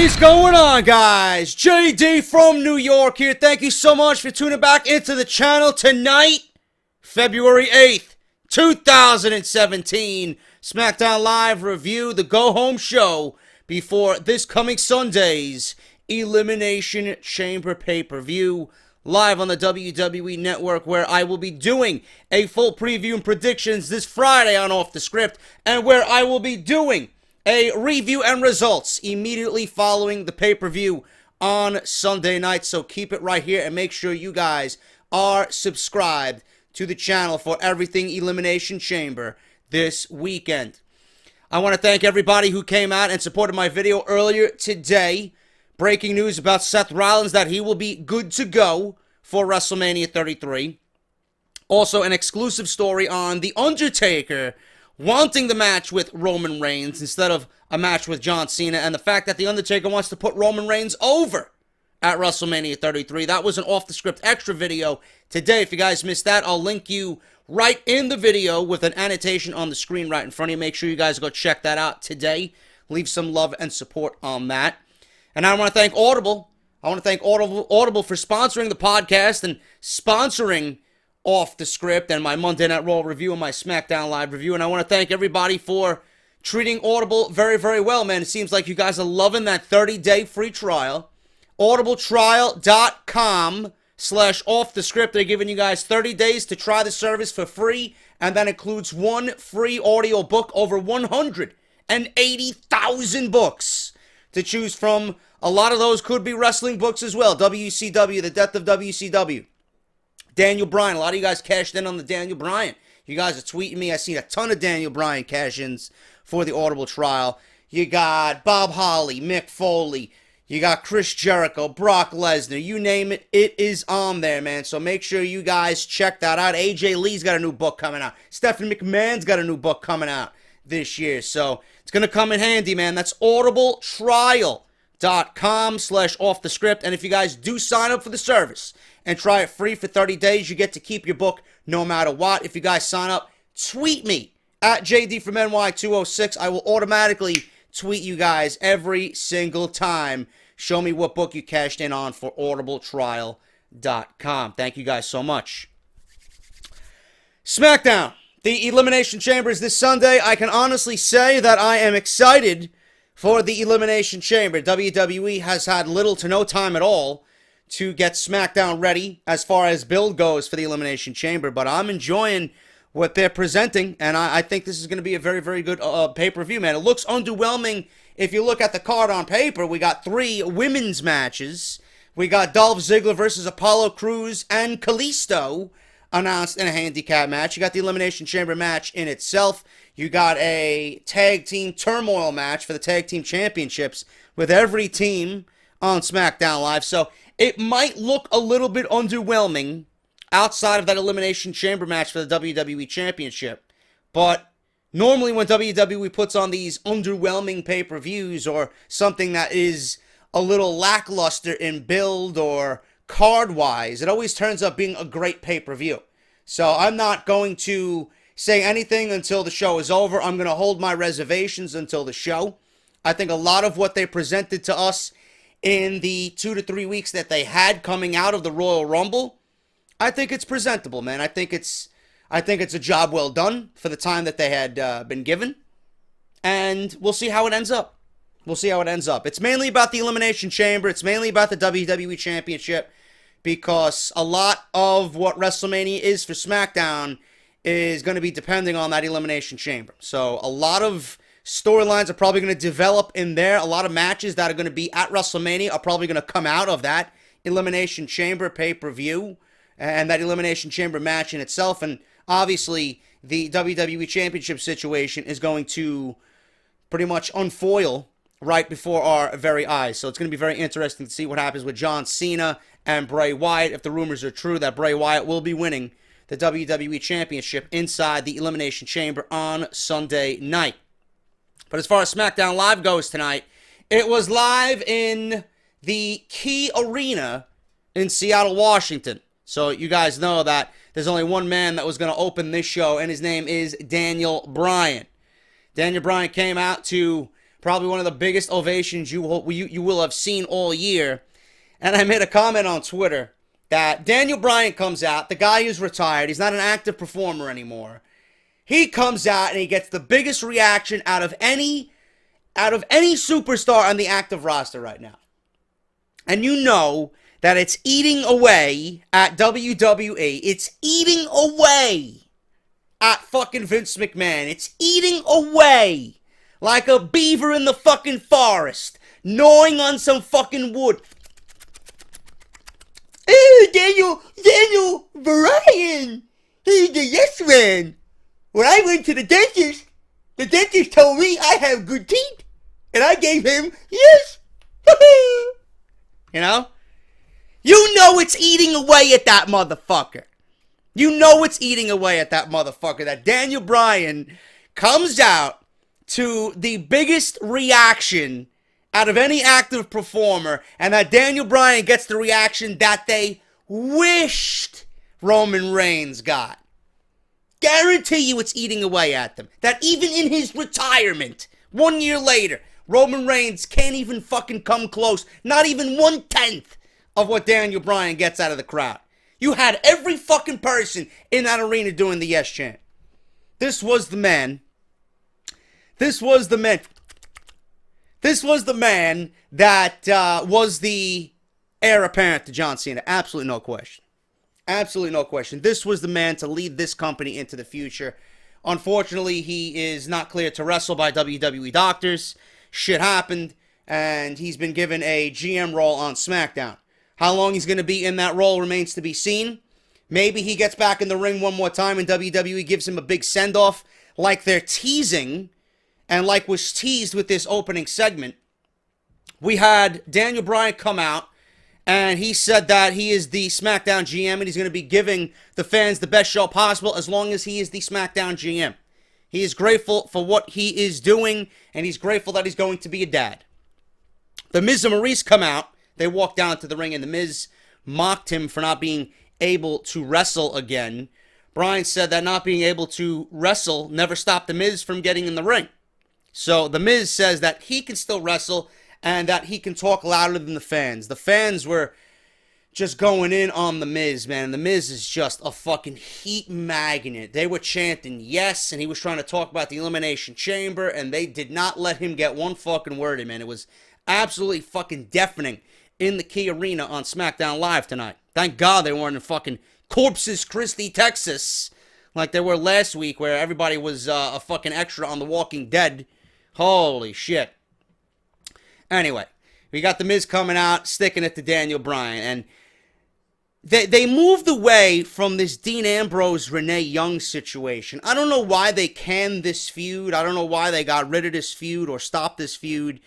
is going on, guys? JD from New York here. Thank you so much for tuning back into the channel tonight, February 8th, 2017. Smackdown Live review, the go-home show before this coming Sunday's Elimination Chamber pay-per-view, live on the WWE Network, where I will be doing a full preview and predictions this Friday on Off the Script, and where I will be doing a review and results immediately following the pay-per-view on Sunday night. So keep it right here and make sure you guys are subscribed to the channel for everything Elimination Chamber this weekend. I want to thank everybody who came out and supported my video earlier today. Breaking news about Seth Rollins that he will be good to go for WrestleMania 33. Also, an exclusive story on The Undertaker wanting the match with Roman Reigns instead of a match with John Cena, and the fact that The Undertaker wants to put Roman Reigns over at WrestleMania 33. That was an off-the-script extra video today. If you guys missed that, I'll link you right in the video with an annotation on the screen right in front of you. Make sure you guys go check that out today. Leave some love and support on that. And I want to thank Audible. I want to thank Audible for sponsoring the podcast and sponsoring Off the Script and my Monday Night Raw review and my SmackDown Live review. And I want to thank everybody for treating Audible very, very well, man. It seems like you guys are loving that 30-day free trial. audibletrial.com/offthescript. They're giving you guys 30 days to try the service for free, and that includes one free audio book, over 180,000 books to choose from. A lot of those could be wrestling books as well. WCW, The Death of WCW. Daniel Bryan. A lot of you guys cashed in on the Daniel Bryan. You guys are tweeting me. I've seen a ton of Daniel Bryan cash-ins for the Audible trial. You got Bob Holly, Mick Foley. You got Chris Jericho, Brock Lesnar. You name it, it is on there, man. So make sure you guys check that out. AJ Lee's got a new book coming out. Stephanie McMahon's got a new book coming out this year. So it's going to come in handy, man. That's audibletrial.com/offthescript. And if you guys do sign up for the service and try it free for 30 days, you get to keep your book no matter what. If you guys sign up, tweet me at JD from NY206. I will automatically tweet you guys every single time. Show me what book you cashed in on for audibletrial.com. Thank you guys so much. SmackDown. The Elimination Chamber is this Sunday. I can honestly say that I am excited for the Elimination Chamber. WWE has had little to no time at all to get SmackDown ready as far as build goes for the Elimination Chamber, but I'm enjoying what they're presenting, and I think this is going to be a very, very good pay-per-view, man. It looks underwhelming if you look at the card on paper. We got 3 women's matches. We got Dolph Ziggler versus Apollo Crews and Kalisto announced in a handicap match. You got the Elimination Chamber match in itself. You got a tag team turmoil match for the tag team championships with every team on SmackDown Live. So it might look a little bit underwhelming outside of that Elimination Chamber match for the WWE Championship. But normally when WWE puts on these underwhelming pay-per-views or something that is a little lackluster in build or card-wise, it always turns up being a great pay-per-view. So I'm not going to say anything until the show is over. I'm going to hold my reservations until the show. I think a lot of what they presented to us in the 2 to 3 weeks that they had coming out of the Royal Rumble, I think it's presentable, man. I think it's a job well done for the time that they had been given. And we'll see how it ends up. We'll see how it ends up. It's mainly about the Elimination Chamber. It's mainly about the WWE Championship, because a lot of what WrestleMania is for SmackDown is going to be depending on that Elimination Chamber. So a lot of storylines are probably going to develop in there. A lot of matches that are going to be at WrestleMania are probably going to come out of that Elimination Chamber pay-per-view and that Elimination Chamber match in itself. And obviously, the WWE Championship situation is going to pretty much unfoil right before our very eyes. So it's going to be very interesting to see what happens with John Cena and Bray Wyatt, if the rumors are true that Bray Wyatt will be winning the WWE Championship inside the Elimination Chamber on Sunday night. But as far as SmackDown Live goes tonight, it was live in the Key Arena in Seattle, Washington. So you guys know that there's only one man that was going to open this show, and his name is Daniel Bryan. Daniel Bryan came out to Probably one of the biggest ovations you will have seen all year. And I made a comment on Twitter that Daniel Bryan comes out, the guy who's retired, he's not an active performer anymore. He comes out and he gets the biggest reaction out of any superstar on the active roster right now. And you know that it's eating away at WWE. It's eating away at fucking Vince McMahon. It's eating away like a beaver in the fucking forest, gnawing on some fucking wood. Hey, Daniel Bryan, he's the yes man. When I went to the dentist told me I have good teeth, and I gave him yes. You know? You know it's eating away at that motherfucker. You know it's eating away at that motherfucker. That Daniel Bryan comes out to the biggest reaction out of any active performer, and that Daniel Bryan gets the reaction that they wished Roman Reigns got. Guarantee you it's eating away at them. That even in his retirement, 1 year later, Roman Reigns can't even fucking come close. Not even 1/10 of what Daniel Bryan gets out of the crowd. You had every fucking person in that arena doing the yes chant. This was the man. This was the man that was the heir apparent to John Cena. Absolutely no question. Absolutely no question. This was the man to lead this company into the future. Unfortunately, he is not cleared to wrestle by WWE doctors. Shit happened, and he's been given a GM role on SmackDown. How long he's going to be in that role remains to be seen. Maybe he gets back in the ring one more time and WWE gives him a big send-off like they're teasing, and like was teased with this opening segment. We had Daniel Bryan come out, and he said that he is the SmackDown GM, and he's going to be giving the fans the best show possible as long as he is the SmackDown GM. He is grateful for what he is doing, and he's grateful that he's going to be a dad. The Miz and Maurice come out. They walk down to the ring, and the Miz mocked him for not being able to wrestle again. Bryan said that not being able to wrestle never stopped the Miz from getting in the ring. So the Miz says that he can still wrestle and that he can talk louder than the fans. The fans were just going in on the Miz, man. The Miz is just a fucking heat magnet. They were chanting yes, and he was trying to talk about the Elimination Chamber, and they did not let him get one fucking word in, man. It was absolutely fucking deafening in the Key Arena on SmackDown Live tonight. Thank God they weren't in fucking Corpus Christi, Texas, like they were last week, where everybody was a fucking extra on The Walking Dead. Holy shit. Anyway, we got the Miz coming out, sticking it to Daniel Bryan, and they moved away from this Dean Ambrose, Renee Young situation. I don't know why they canned this feud. I don't know why they got rid of this feud or stopped this feud.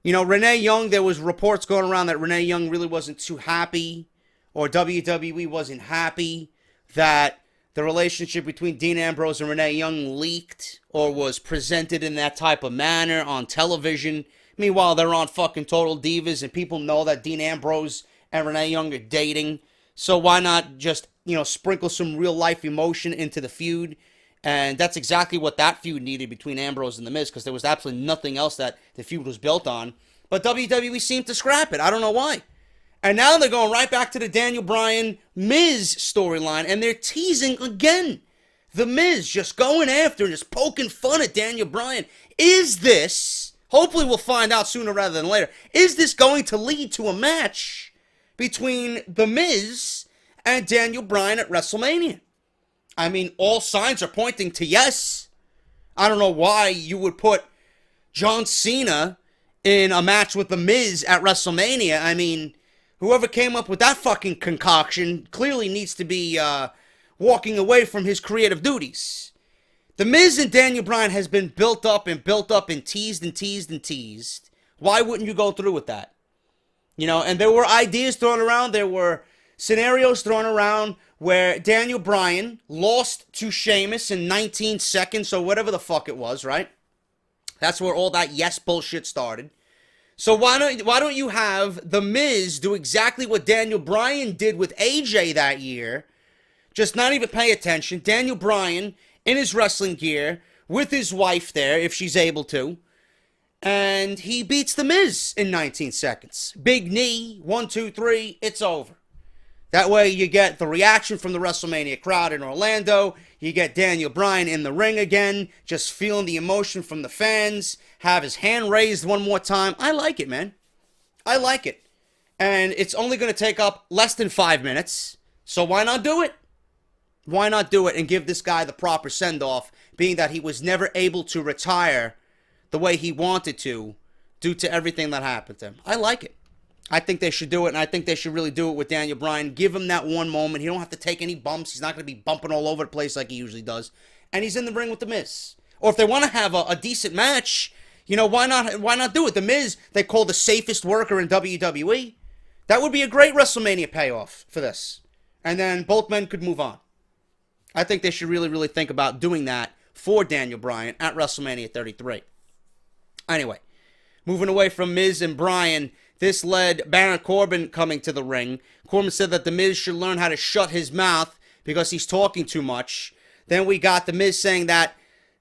You know, Renee Young, there was reports going around that Renee Young really wasn't too happy, or WWE wasn't happy that the relationship between Dean Ambrose and Renee Young leaked or was presented in that type of manner on television. Meanwhile, they're on fucking Total Divas, and people know that Dean Ambrose and Renee Young are dating. So why not just, you know, sprinkle some real-life emotion into the feud? And that's exactly what that feud needed between Ambrose and The Miz, because there was absolutely nothing else that the feud was built on. But WWE seemed to scrap it. I don't know why. And now they're going right back to the Daniel Bryan-Miz storyline, and they're teasing again. The Miz just going after and just poking fun at Daniel Bryan. Is this, hopefully we'll find out sooner rather than later, is this going to lead to a match between The Miz and Daniel Bryan at WrestleMania? I mean, all signs are pointing to yes. I don't know why you would put John Cena in a match with The Miz at WrestleMania. I mean, whoever came up with that fucking concoction clearly needs to be walking away from his creative duties. The Miz and Daniel Bryan has been built up and teased and teased and teased. Why wouldn't you go through with that? You know, and there were ideas thrown around. There were scenarios thrown around where Daniel Bryan lost to Sheamus in 19 seconds or whatever the fuck it was, right? That's where all that yes bullshit started. So why don't you have The Miz do exactly what Daniel Bryan did with AJ that year? Just not even pay attention. Daniel Bryan in his wrestling gear with his wife there, if she's able to. And he beats The Miz in 19 seconds. Big knee, 1, 2, 3, it's over. That way you get the reaction from the WrestleMania crowd in Orlando. You get Daniel Bryan in the ring again, just feeling the emotion from the fans. Have his hand raised one more time. I like it, man. I like it. And it's only going to take up less than 5 minutes. So why not do it? Why not do it and give this guy the proper send-off, being that he was never able to retire the way he wanted to due to everything that happened to him. I like it. I think they should do it, and I think they should really do it with Daniel Bryan. Give him that one moment. He don't have to take any bumps. He's not going to be bumping all over the place like he usually does. And he's in the ring with The Miz. Or if they want to have a decent match, you know, why not do it? The Miz, they call the safest worker in WWE. That would be a great WrestleMania payoff for this. And then both men could move on. I think they should really, really think about doing that for Daniel Bryan at WrestleMania 33. Anyway, moving away from Miz and Bryan, this led Baron Corbin coming to the ring. Corbin said that The Miz should learn how to shut his mouth because he's talking too much. Then we got The Miz saying that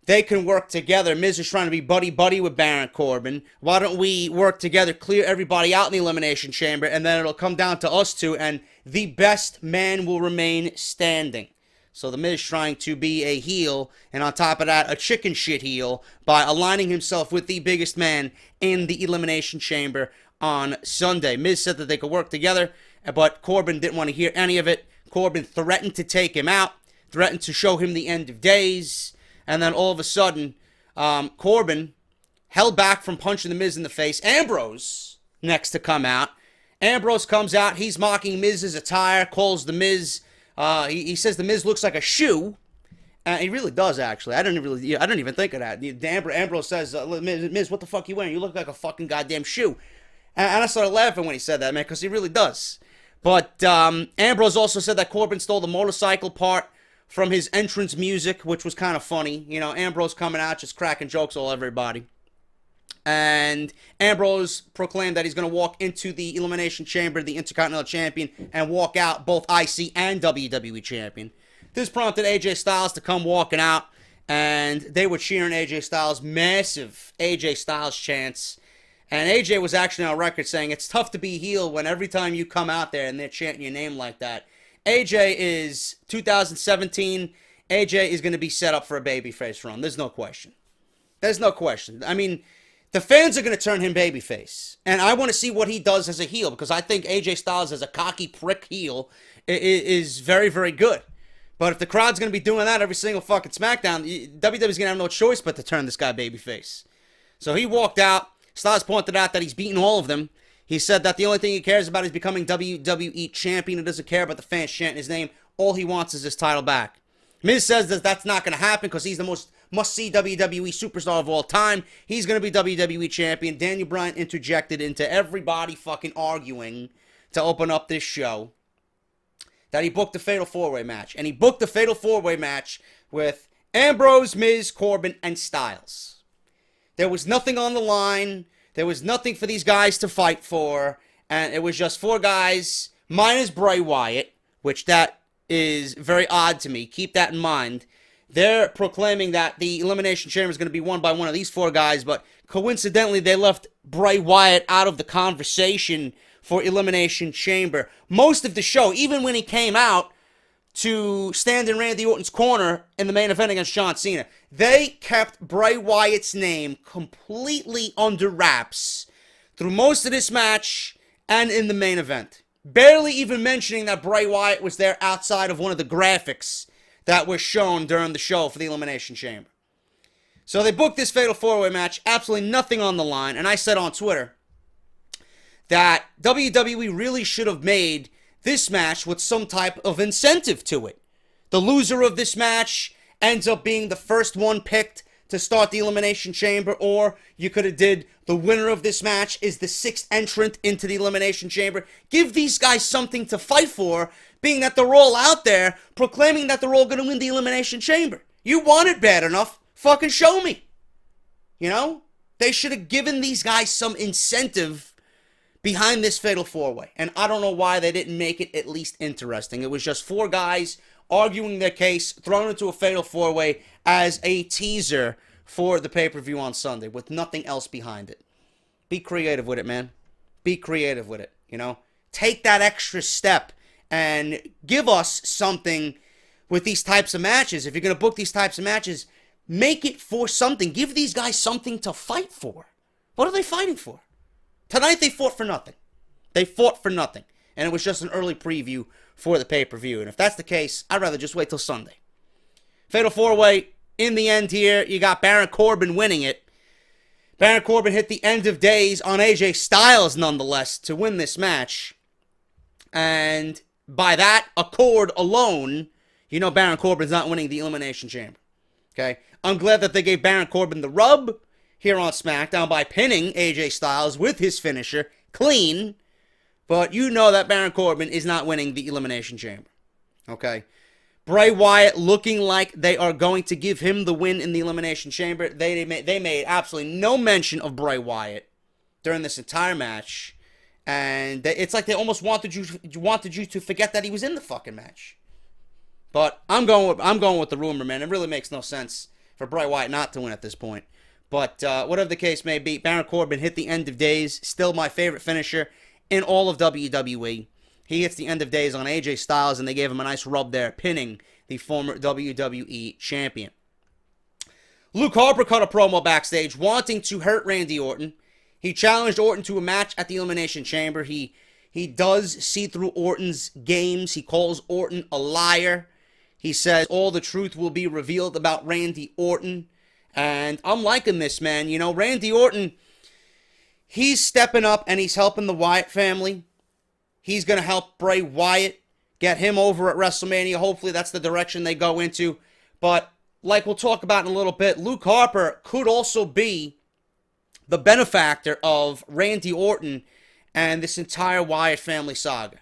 they can work together. Miz is trying to be buddy-buddy with Baron Corbin. Why don't we work together, clear everybody out in the Elimination Chamber, and then it'll come down to us two, and the best man will remain standing. So The Miz trying to be a heel, and on top of that, a chicken shit heel, by aligning himself with the biggest man in the Elimination Chamber on Sunday. Miz said that they could work together, but Corbin didn't want to hear any of it. Corbin threatened to take him out, threatened to show him the end of days, and then all of a sudden, Corbin held back from punching The Miz in the face. Ambrose, next to come out. Ambrose comes out, he's mocking Miz's attire, calls The Miz, he says The Miz looks like a shoe. He really does, actually. I didn't even think of that. Ambrose says, Miz, what the fuck you wearing? You look like a fucking goddamn shoe. And I started laughing when he said that, man, because he really does. But Ambrose also said that Corbin stole the motorcycle part from his entrance music, which was kind of funny. You know, Ambrose coming out, just cracking jokes all over everybody. And Ambrose proclaimed that he's going to walk into the Elimination Chamber, the Intercontinental Champion, and walk out both IC and WWE Champion. This prompted AJ Styles to come walking out, and they were cheering AJ Styles, massive AJ Styles chants. And AJ was actually on record saying it's tough to be heel when every time you come out there and they're chanting your name like that. AJ is 2017. AJ is going to be set up for a babyface run. There's no question. There's no question. I mean, the fans are going to turn him babyface. And I want to see what he does as a heel, because I think AJ Styles as a cocky prick heel is very, very good. But if the crowd's going to be doing that every single fucking SmackDown, WWE's going to have no choice but to turn this guy babyface. So he walked out. Styles pointed out that he's beaten all of them. He said that the only thing he cares about is becoming WWE Champion. He doesn't care about the fans chanting his name. All he wants is his title back. Miz says that that's not going to happen because he's the most must-see WWE superstar of all time. He's going to be WWE Champion. Daniel Bryan interjected into everybody fucking arguing to open up this show that he booked a Fatal 4-Way match. And he booked a Fatal 4-Way match with Ambrose, Miz, Corbin, and Styles. There was nothing on the line. There was nothing for these guys to fight for. And it was just 4 guys, minus Bray Wyatt, which that is very odd to me. Keep that in mind. They're proclaiming that the Elimination Chamber is going to be won by one of these 4 guys, but coincidentally, they left Bray Wyatt out of the conversation for Elimination Chamber. Most of the show, even when he came out to stand in Randy Orton's corner in the main event against John Cena, they kept Bray Wyatt's name completely under wraps through most of this match and in the main event. Barely even mentioning that Bray Wyatt was there outside of one of the graphics that was shown during the show for the Elimination Chamber. So they booked this Fatal 4-Way match, absolutely nothing on the line, and I said on Twitter that WWE really should have made this match with some type of incentive to it. The loser of this match ends up being the first one picked to start the Elimination Chamber, or you could have did the winner of this match is the 6th entrant into the Elimination Chamber. Give these guys something to fight for, being that they're all out there proclaiming that they're all going to win the Elimination Chamber. You want it bad enough, fucking show me. You know? They should have given these guys some incentive behind this Fatal 4-Way. And I don't know why they didn't make it at least interesting. It was just 4 guys arguing their case, thrown into a Fatal 4-Way as a teaser for the pay-per-view on Sunday with nothing else behind it. Be creative with it, man. Be creative with it, you know? Take that extra step and give us something with these types of matches. If you're going to book these types of matches, make it for something. Give these guys something to fight for. What are they fighting for? Tonight they fought for nothing. They fought for nothing. And it was just an early preview for the pay-per-view. And if that's the case, I'd rather just wait till Sunday. Fatal 4-Way, in the end here, you got Baron Corbin winning it. Baron Corbin hit the end of days on AJ Styles, nonetheless, to win this match. And by that accord alone, you know Baron Corbin's not winning the Elimination Chamber. Okay? I'm glad that they gave Baron Corbin the rub here on SmackDown by pinning AJ Styles with his finisher, clean. But you know that Baron Corbin is not winning the Elimination Chamber. Okay? Bray Wyatt looking like they are going to give him the win in the Elimination Chamber. They made absolutely no mention of Bray Wyatt during this entire match. And it's like they almost wanted you to forget that he was in the fucking match. But I'm going with the rumor, man. It really makes no sense for Bray Wyatt not to win at this point. But whatever the case may be, Baron Corbin hit the end of days. Still my favorite finisher in all of WWE. He hits the end of days on AJ Styles, and they gave him a nice rub there, pinning the former WWE champion. Luke Harper cut a promo backstage, wanting to hurt Randy Orton. He challenged Orton to a match at the Elimination Chamber. He does see through Orton's games. He calls Orton a liar. He says all the truth will be revealed about Randy Orton. And I'm liking this, man. You know, Randy Orton, he's stepping up and he's helping the Wyatt family. He's going to help Bray Wyatt, get him over at WrestleMania. Hopefully that's the direction they go into. But like we'll talk about in a little bit, Luke Harper could also be the benefactor of Randy Orton and this entire Wyatt family saga.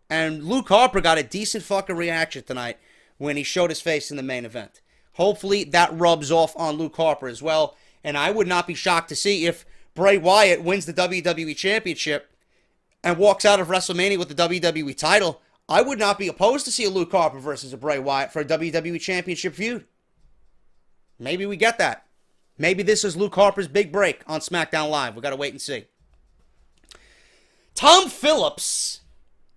And Luke Harper got a decent fucking reaction tonight when he showed his face in the main event. Hopefully that rubs off on Luke Harper as well. And I would not be shocked to see if Bray Wyatt wins the WWE Championship and walks out of WrestleMania with the WWE title. I would not be opposed to see a Luke Harper versus a Bray Wyatt for a WWE Championship feud. Maybe we get that. Maybe this is Luke Harper's big break on SmackDown Live. We got to wait and see. Tom Phillips.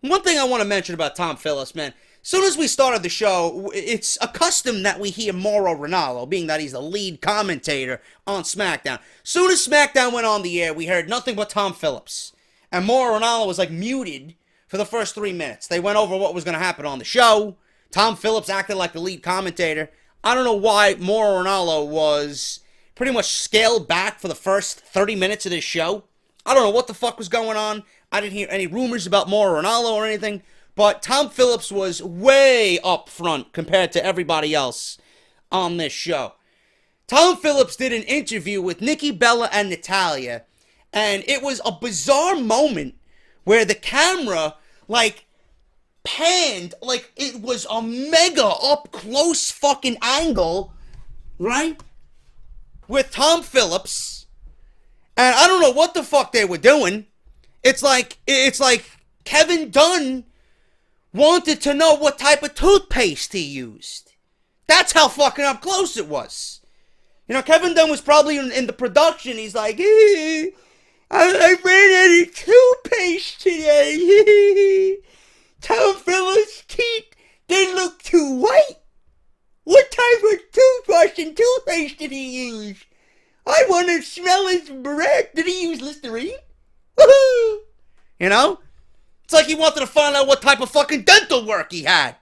One thing I want to mention about Tom Phillips, man. As soon as we started the show, it's a custom that we hear Mauro Ranallo, being that he's the lead commentator on SmackDown. As soon as SmackDown went on the air, we heard nothing but Tom Phillips. And Mauro Ranallo was like muted for the first 3 minutes. They went over what was going to happen on the show. Tom Phillips acted like the lead commentator. I don't know why Mauro Ranallo was pretty much scaled back for the first 30 minutes of this show. I don't know what the fuck was going on. I didn't hear any rumors about Mauro Ranallo or anything. But Tom Phillips was way up front compared to everybody else on this show. Tom Phillips did an interview with Nikki, Bella, and Natalya. And it was a bizarre moment where the camera, like, panned, like it was a mega up-close fucking angle, right? With Tom Phillips. And I don't know what the fuck they were doing. It's like Kevin Dunn wanted to know what type of toothpaste he used. That's how fucking up close it was. You know, Kevin Dunn was probably in the production. He's like, I ran out of toothpaste today. Tom Phillips' teeth, they look too white. What type of toothbrush and toothpaste did he use? I want to smell his breath. Did he use Listerine? Woohoo! You know? It's like he wanted to find out what type of fucking dental work he had.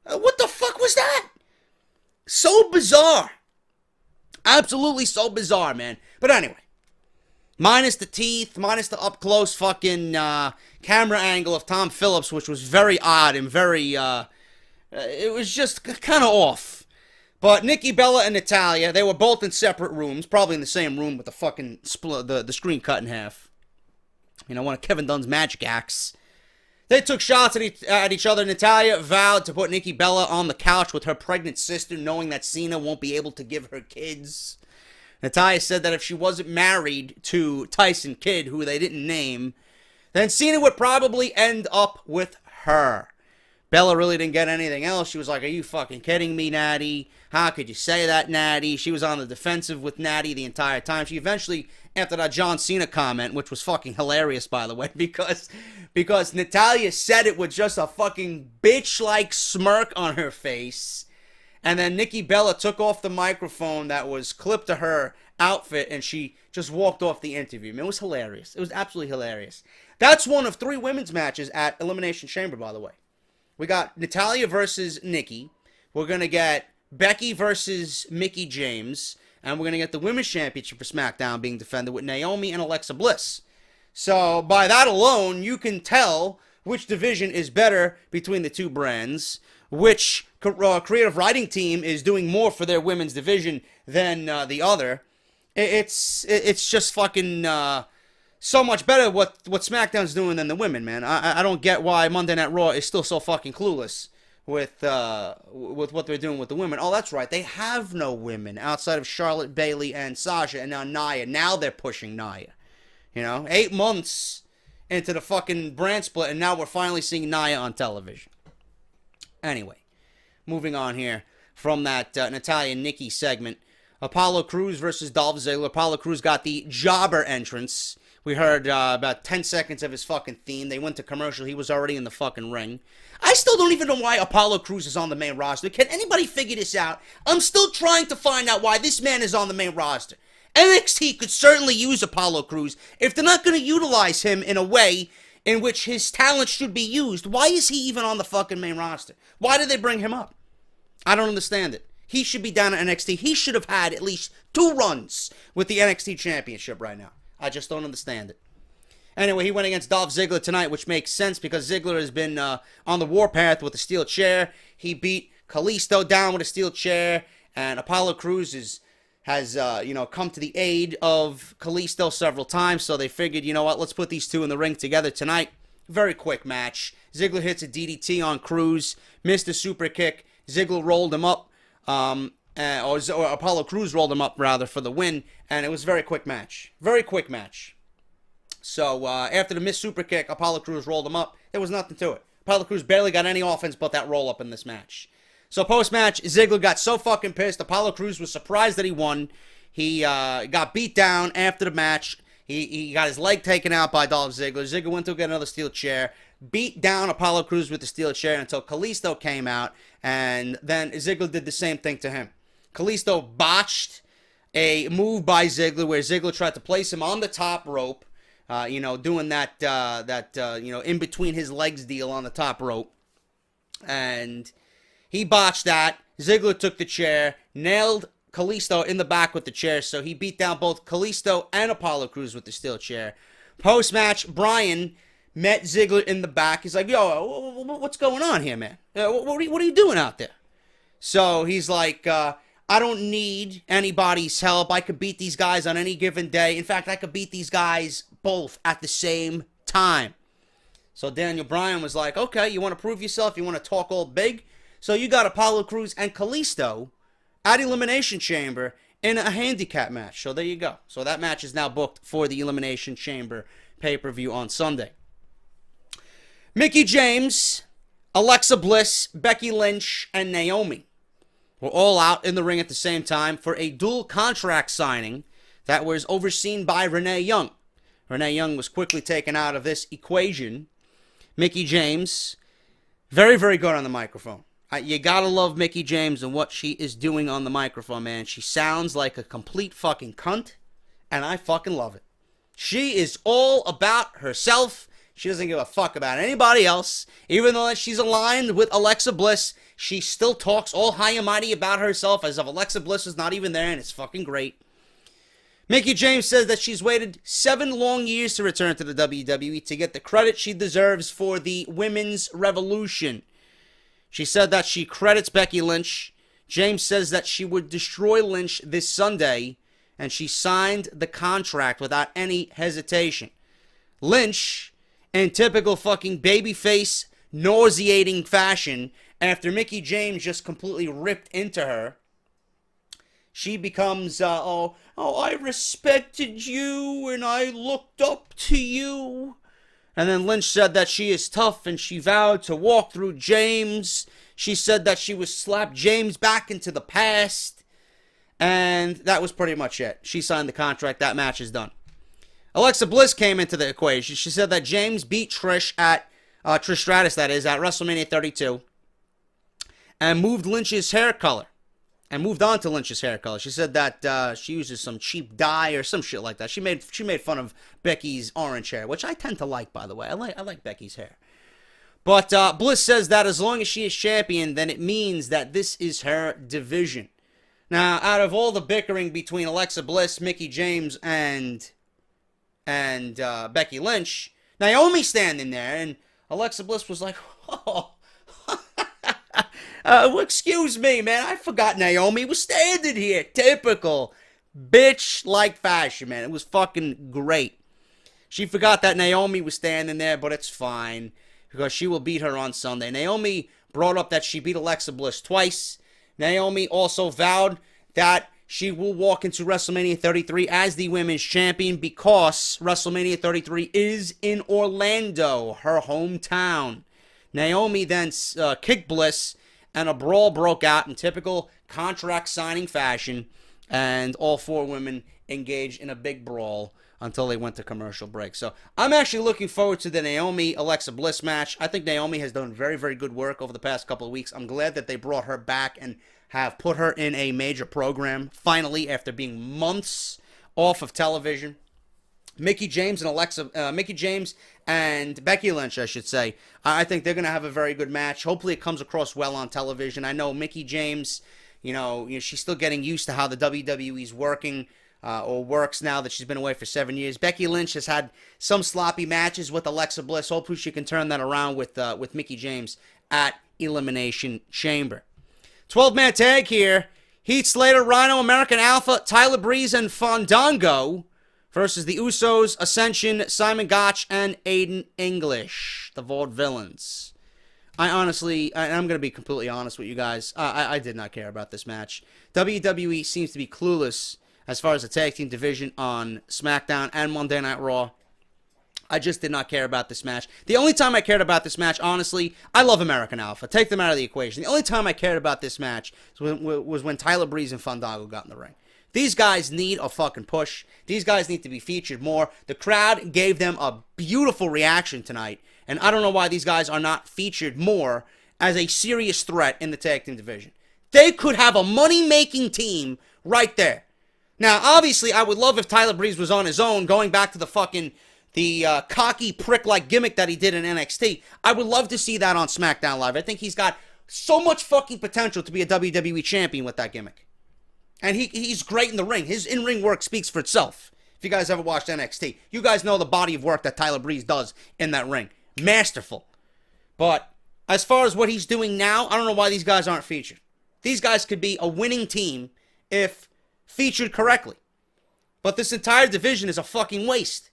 What the fuck was that? So bizarre. Absolutely so bizarre, man. But anyway. Minus the teeth, minus the up-close fucking camera angle of Tom Phillips, which was very odd and very, it was just kind of off. But Nikki, Bella, and Natalya, they were both in separate rooms, probably in the same room with the fucking, the screen cut in half. You know, one of Kevin Dunn's magic acts. They took shots at each other. Natalya vowed to put Nikki Bella on the couch with her pregnant sister, knowing that Cena won't be able to give her kids. Natalya said that if she wasn't married to Tyson Kidd, who they didn't name, then Cena would probably end up with her. Bella really didn't get anything else. She was like, are you fucking kidding me, Natty? How could you say that, Natty? She was on the defensive with Natty the entire time. She eventually, after that John Cena comment, which was fucking hilarious, by the way, because Natalya said it with just a fucking bitch-like smirk on her face. And then Nikki Bella took off the microphone that was clipped to her outfit, and she just walked off the interview. Man, it was hilarious. It was absolutely hilarious. That's one of 3 women's matches at Elimination Chamber, by the way. We got Natalya versus Nikki. We're going to get Becky versus Mickie James. And we're going to get the Women's Championship for SmackDown being defended with Naomi and Alexa Bliss. So, by that alone, you can tell which division is better between the 2 brands, which creative writing team is doing more for their women's division than the other. It's just fucking so much better what SmackDown's doing than the women, man. I don't get why Monday Night Raw is still so fucking clueless with what they're doing with the women. Oh, that's right. They have no women outside of Charlotte, Bayley, and Sasha, and now Nia. Now they're pushing Nia. 8 months into the fucking brand split, and now we're finally seeing Nia on television. Anyway, moving on here from that Natalya and Nikki segment. Apollo Crews versus Dolph Ziggler. Apollo Crews got the jobber entrance. We heard about 10 seconds of his fucking theme. They went to commercial. He was already in the fucking ring. I still don't even know why Apollo Crews is on the main roster. Can anybody figure this out? I'm still trying to find out why this man is on the main roster. NXT could certainly use Apollo Crews if they're not going to utilize him in a way in which his talent should be used. Why is he even on the fucking main roster? Why did they bring him up? I don't understand it. He should be down at NXT. He should have had at least 2 runs with the NXT Championship right now. I just don't understand it. Anyway, he went against Dolph Ziggler tonight, which makes sense because Ziggler has been on the warpath with a steel chair. He beat Kalisto down with a steel chair, and Apollo Crews has come to the aid of Kalisto several times, so they figured, you know what, let's put these 2 in the ring together tonight. Very quick match. Ziggler hits a DDT on Crews, missed a super kick. Ziggler rolled him up, or Apollo Crews rolled him up, rather, for the win, and it was a very quick match. Very quick match. So, after the missed super kick, Apollo Crews rolled him up. There was nothing to it. Apollo Crews barely got any offense but that roll-up in this match. So, post-match, Ziggler got so fucking pissed. Apollo Crews was surprised that he won. He got beat down after the match. He got his leg taken out by Dolph Ziggler. Ziggler went to get another steel chair, beat down Apollo Crews with the steel chair until Kalisto came out, and then Ziggler did the same thing to him. Kalisto botched a move by Ziggler where Ziggler tried to place him on the top rope, doing that in between his legs deal on the top rope, and he botched that. Ziggler took the chair, nailed Kalisto in the back with the chair, so he beat down both Kalisto and Apollo Crews with the steel chair. Post-match, Bryan met Ziggler in the back. He's like, yo, what's going on here, man? What are you doing out there? So he's like, I don't need anybody's help. I could beat these guys on any given day. In fact, I could beat these guys both at the same time. So Daniel Bryan was like, okay, you want to prove yourself? You want to talk all big? So you got Apollo Crews and Kalisto at Elimination Chamber in a handicap match. So there you go. So that match is now booked for the Elimination Chamber pay-per-view on Sunday. Mickie James, Alexa Bliss, Becky Lynch, and Naomi were all out in the ring at the same time for a dual contract signing that was overseen by Renee Young. Renee Young was quickly taken out of this equation. Mickie James, very, very good on the microphone. You gotta love Mickie James and what she is doing on the microphone, man. She sounds like a complete fucking cunt, and I fucking love it. She is all about herself. She doesn't give a fuck about anybody else. Even though she's aligned with Alexa Bliss, she still talks all high and mighty about herself as if Alexa Bliss is not even there, and it's fucking great. Mickie James says that she's waited 7 long years to return to the WWE to get the credit she deserves for the women's revolution. She said that she credits Becky Lynch. James says that she would destroy Lynch this Sunday, and she signed the contract without any hesitation. Lynch, in typical fucking babyface, nauseating fashion, after Mickie James just completely ripped into her, she becomes, I respected you, and I looked up to you. And then Lynch said that she is tough and she vowed to walk through James. She said that she would slap James back into the past. And that was pretty much it. She signed the contract. That match is done. Alexa Bliss came into the equation. She said that James beat Trish Stratus, that is, at WrestleMania 32. And moved Lynch's hair color. And moved on to Lynch's hair color. She said that she uses some cheap dye or some shit like that. She made fun of Becky's orange hair, which I tend to like, by the way. I like Becky's hair. But Bliss says that as long as she is champion, then it means that this is her division. Now, out of all the bickering between Alexa Bliss, Mickie James, and Becky Lynch, Naomi standing there, and Alexa Bliss was like, oh, excuse me, man, I forgot Naomi was standing here. Typical bitch-like fashion, man. It was fucking great. She forgot that Naomi was standing there, but it's fine, because she will beat her on Sunday. Naomi brought up that she beat Alexa Bliss twice. Naomi also vowed that she will walk into WrestleMania 33 as the women's champion because WrestleMania 33 is in Orlando, her hometown. Naomi then kicked Bliss, and a brawl broke out in typical contract signing fashion, and all four women engaged in a big brawl until they went to commercial break. So I'm actually looking forward to the Naomi-Alexa Bliss match. I think Naomi has done very, very good work over the past couple of weeks. I'm glad that they brought her back and have put her in a major program, finally, after being months off of television. Mickie James and Becky Lynch, I should say. I think they're going to have a very good match. Hopefully it comes across well on television. I know Mickie James, she's still getting used to how the WWE's working, or works now that she's been away for 7 years. Becky Lynch has had some sloppy matches with Alexa Bliss. Hopefully she can turn that around with Mickie James at Elimination Chamber. 12-man tag here. Heath Slater, Rhino, American Alpha, Tyler Breeze, and Fandango versus the Usos, Ascension, Simon Gotch, and Aiden English, the Vaudevillains. I'm going to be completely honest with you guys, I did not care about this match. WWE seems to be clueless as far as the tag team division on SmackDown and Monday Night Raw. I just did not care about this match. The only time I cared about this match, honestly, I love American Alpha. Take them out of the equation. The only time I cared about this match was when Tyler Breeze and Fandango got in the ring. These guys need a fucking push. These guys need to be featured more. The crowd gave them a beautiful reaction tonight, and I don't know why these guys are not featured more as a serious threat in the tag team division. They could have a money-making team right there. Now, obviously, I would love if Tyler Breeze was on his own, going back to the cocky prick-like gimmick that he did in NXT. I would love to see that on SmackDown Live. I think he's got so much fucking potential to be a WWE champion with that gimmick. And he's great in the ring. His in-ring work speaks for itself. If you guys ever watched NXT, you guys know the body of work that Tyler Breeze does in that ring. Masterful. But as far as what he's doing now, I don't know why these guys aren't featured. These guys could be a winning team if featured correctly. But this entire division is a fucking waste.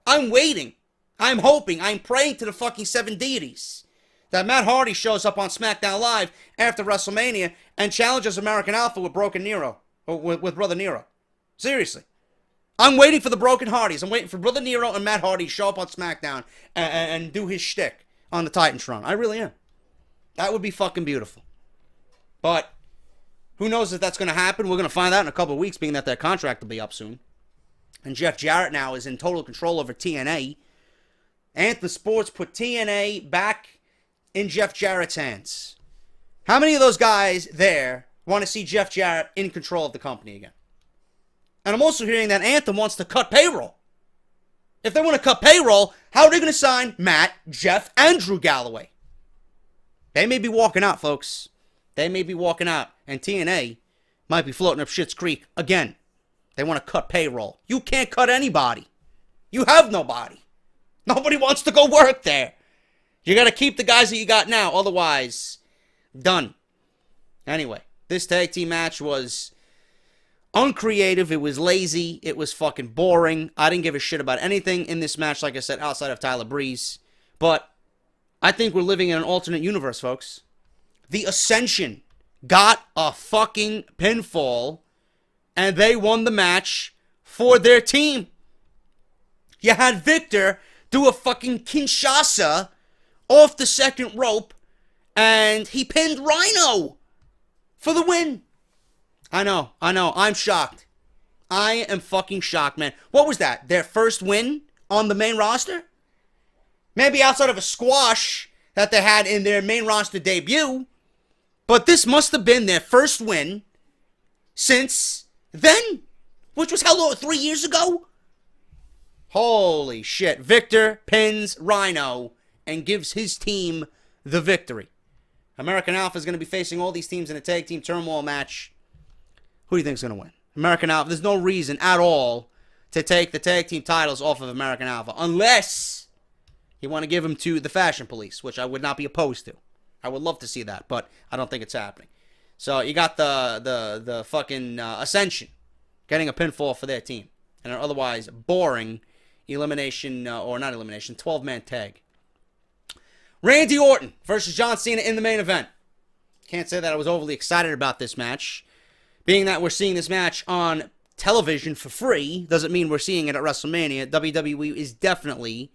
I'm waiting. I'm hoping. I'm praying to the fucking seven deities that Matt Hardy shows up on SmackDown Live after WrestleMania and challenges American Alpha with Broken Nero, or with Brother Nero. Seriously. I'm waiting for the Broken Hardys. I'm waiting for Brother Nero and Matt Hardy to show up on SmackDown and do his shtick on the Titantron. I really am. That would be fucking beautiful. But who knows if that's going to happen? We're going to find out in a couple of weeks, being that their contract will be up soon. And Jeff Jarrett now is in total control over TNA. Anthem Sports put TNA back in Jeff Jarrett's hands. How many of those guys there want to see Jeff Jarrett in control of the company again? And I'm also hearing that Anthem wants to cut payroll. If they want to cut payroll, how are they going to sign Matt, Jeff, and Drew Galloway? They may be walking out, folks. They may be walking out. And TNA might be floating up Schitt's Creek again. They want to cut payroll. You can't cut anybody. You have nobody. Nobody wants to go work there. You got to keep the guys that you got now. Otherwise, done. Anyway, this tag team match was uncreative. It was lazy. It was fucking boring. I didn't give a shit about anything in this match, like I said, outside of Tyler Breeze. But I think we're living in an alternate universe, folks. The Ascension got a fucking pinfall, and they won the match for their team. You had Victor do a fucking Kinshasa off the second rope, and he pinned Rhino for the win. I know. I'm shocked. I am fucking shocked, man. What was that? Their first win on the main roster? Maybe outside of a squash that they had in their main roster debut. But this must have been their first win since then, which was how long, 3 years ago? Holy shit. Victor pins Rhino and gives his team the victory. American Alpha is going to be facing all these teams in a tag team turmoil match. Who do you think is going to win? American Alpha. There's no reason at all to take the tag team titles off of American Alpha, unless you want to give them to the Fashion Police, which I would not be opposed to. I would love to see that, but I don't think it's happening. So you got the fucking Ascension getting a pinfall for their team, and an otherwise boring elimination, or not elimination, 12-man tag. Randy Orton versus John Cena in the main event. Can't say that I was overly excited about this match. Being that we're seeing this match on television for free doesn't mean we're seeing it at WrestleMania. WWE is definitely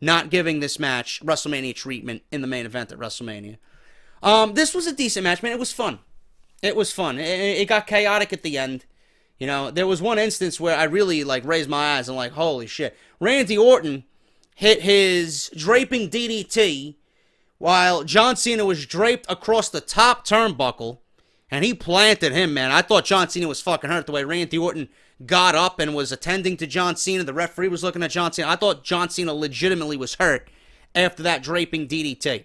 not giving this match WrestleMania treatment in the main event at WrestleMania. This was a decent match, man. It was fun. It got chaotic at the end. You know, there was one instance where I really, raised my eyes and holy shit. Randy Orton hit his draping DDT while John Cena was draped across the top turnbuckle, and he planted him, man. I thought John Cena was fucking hurt the way Randy Orton got up and was attending to John Cena. The referee was looking at John Cena. I thought John Cena legitimately was hurt after that draping DDT.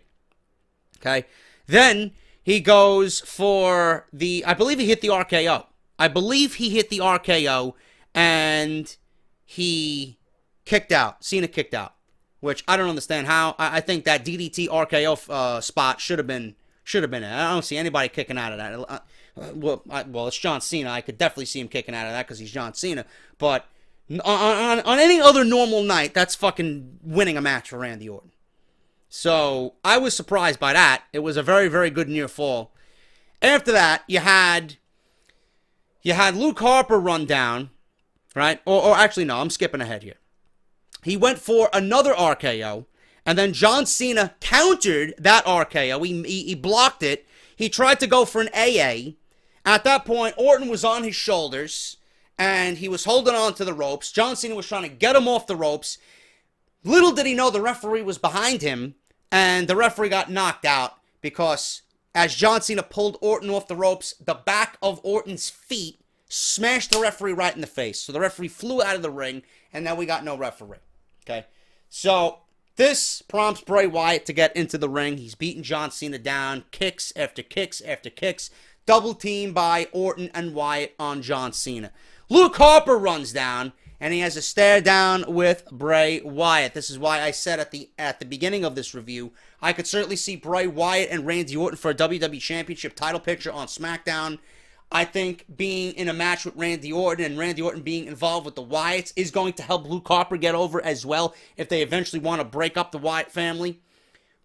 Okay? Then he goes for I believe he hit the RKO. And he kicked out. Cena kicked out, which I don't understand how. I think that DDT RKO spot should have been it. I don't see anybody kicking out of that. Well, it's John Cena. I could definitely see him kicking out of that because he's John Cena. But on any other normal night, that's fucking winning a match for Randy Orton. So I was surprised by that. It was a very, very good near fall. After that, you had Luke Harper run down, right? Or actually, no, I'm skipping ahead here. He went for another RKO, and then John Cena countered that RKO. He blocked it. He tried to go for an AA. At that point, Orton was on his shoulders, and he was holding on to the ropes. John Cena was trying to get him off the ropes. Little did he know the referee was behind him, and the referee got knocked out because as John Cena pulled Orton off the ropes, the back of Orton's feet smashed the referee right in the face. So the referee flew out of the ring, and now we got no referee. Okay? So this prompts Bray Wyatt to get into the ring. He's beating John Cena down, kicks after kicks after kicks. Double team by Orton and Wyatt on John Cena. Luke Harper runs down, and he has a stare down with Bray Wyatt. This is why I said at the beginning of this review, I could certainly see Bray Wyatt and Randy Orton for a WWE Championship title picture on SmackDown. I think being in a match with Randy Orton and Randy Orton being involved with the Wyatts is going to help Luke Harper get over as well if they eventually want to break up the Wyatt family.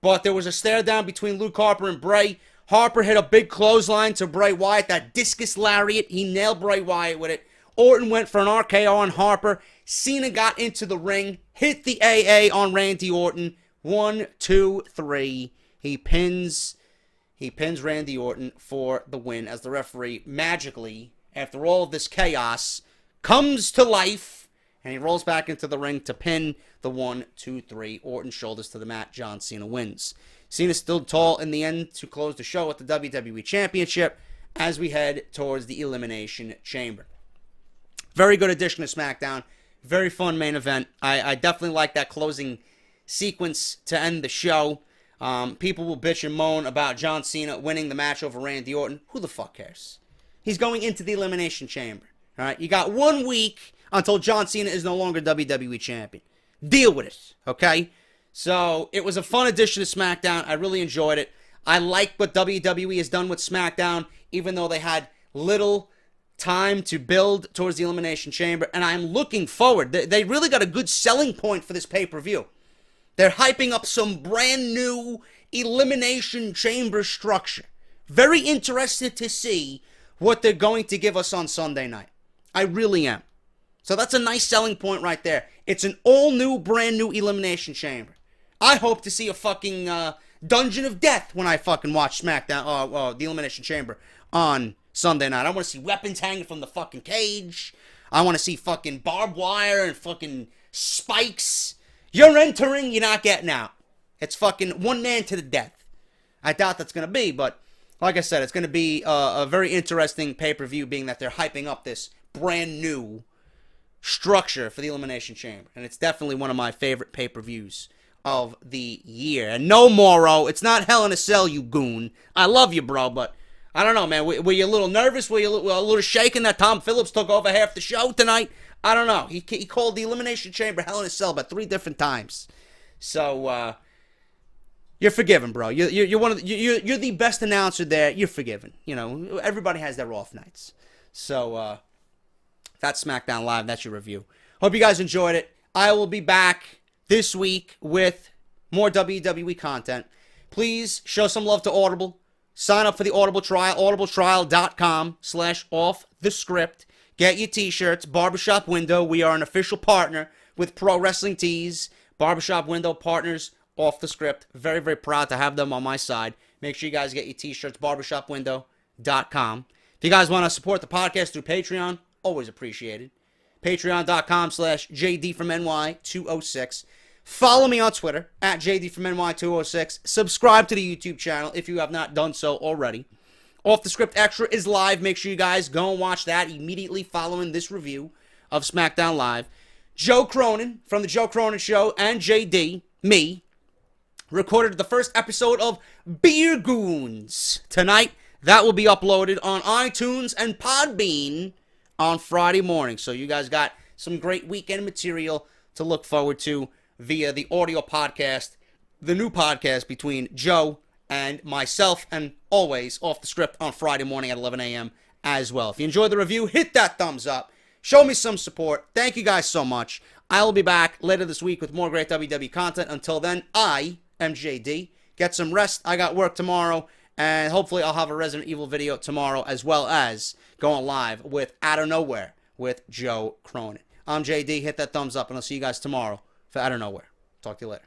But there was a stare down between Luke Harper and Bray. Harper hit a big clothesline to Bray Wyatt, that discus lariat. He nailed Bray Wyatt with it. Orton went for an RKO on Harper. Cena got into the ring, hit the AA on Randy Orton. 1, 2, 3. He pins Randy Orton for the win as the referee magically, after all of this chaos, comes to life and he rolls back into the ring to pin the 1, 2, 3. Orton shoulders to the mat. John Cena wins. Cena stood tall in the end to close the show with the WWE Championship as we head towards the Elimination Chamber. Very good addition to SmackDown. Very fun main event. I definitely like that closing sequence to end the show. People will bitch and moan about John Cena winning the match over Randy Orton. Who the fuck cares? He's going into the Elimination Chamber. All right, you got 1 week until John Cena is no longer WWE Champion. Deal with it, okay? So, it was a fun addition to SmackDown. I really enjoyed it. I like what WWE has done with SmackDown, even though they had little time to build towards the Elimination Chamber, and I'm looking forward. They really got a good selling point for this pay-per-view. They're hyping up some brand new Elimination Chamber structure. Very interested to see what they're going to give us on Sunday night. I really am. So that's a nice selling point right there. It's an all-new, brand-new Elimination Chamber. I hope to see a fucking Dungeon of Death when I fucking watch SmackDown, the Elimination Chamber on Sunday night. I want to see weapons hanging from the fucking cage. I want to see fucking barbed wire and fucking spikes. You're entering, you're not getting out. It's fucking one man to the death. I doubt that's going to be, but like I said, it's going to be a very interesting pay-per-view, being that they're hyping up this brand new structure for the Elimination Chamber. And it's definitely one of my favorite pay-per-views of the year. And no, Morrow, it's not Hell in a Cell, you goon. I love you, bro, but I don't know, man. Were you a little nervous? Were you a little shaken that Tom Phillips took over half the show tonight? I don't know. He called the Elimination Chamber Hell in a Cell about 3 different times. So, you're forgiven, bro. You're one of you're the best announcer there. You're forgiven. You know, everybody has their off nights. So, that's SmackDown Live. That's your review. Hope you guys enjoyed it. I will be back this week with more WWE content. Please show some love to Audible. Sign up for the Audible trial, audibletrial.com/offthescript. Get your t-shirts. Barbershop Window. We are an official partner with Pro Wrestling Tees. Barbershop Window partners off the script. Very, very proud to have them on my side. Make sure you guys get your t-shirts. Barbershopwindow.com. If you guys want to support the podcast through Patreon, always appreciated. Patreon.com/JD from NY206. Follow me on Twitter at JD from NY206. Subscribe to the YouTube channel if you have not done so already. Off the Script Extra is live. Make sure you guys go and watch that immediately following this review of SmackDown Live. Joe Cronin from The Joe Cronin Show and JD, me, recorded the first episode of Beer Goons tonight. That will be uploaded on iTunes and Podbean on Friday morning. So you guys got some great weekend material to look forward to via the audio podcast, the new podcast between Joe and myself, and always Off the Script on Friday morning at 11 a.m. as well. If you enjoyed the review, hit that thumbs up. Show me some support. Thank you guys so much. I will be back later this week with more great WWE content. Until then, I am JD. Get some rest. I got work tomorrow, and hopefully I'll have a Resident Evil video tomorrow, as well as going live with Out of Nowhere with Joe Cronin. I'm JD. Hit that thumbs up, and I'll see you guys tomorrow for Out of Nowhere. Talk to you later.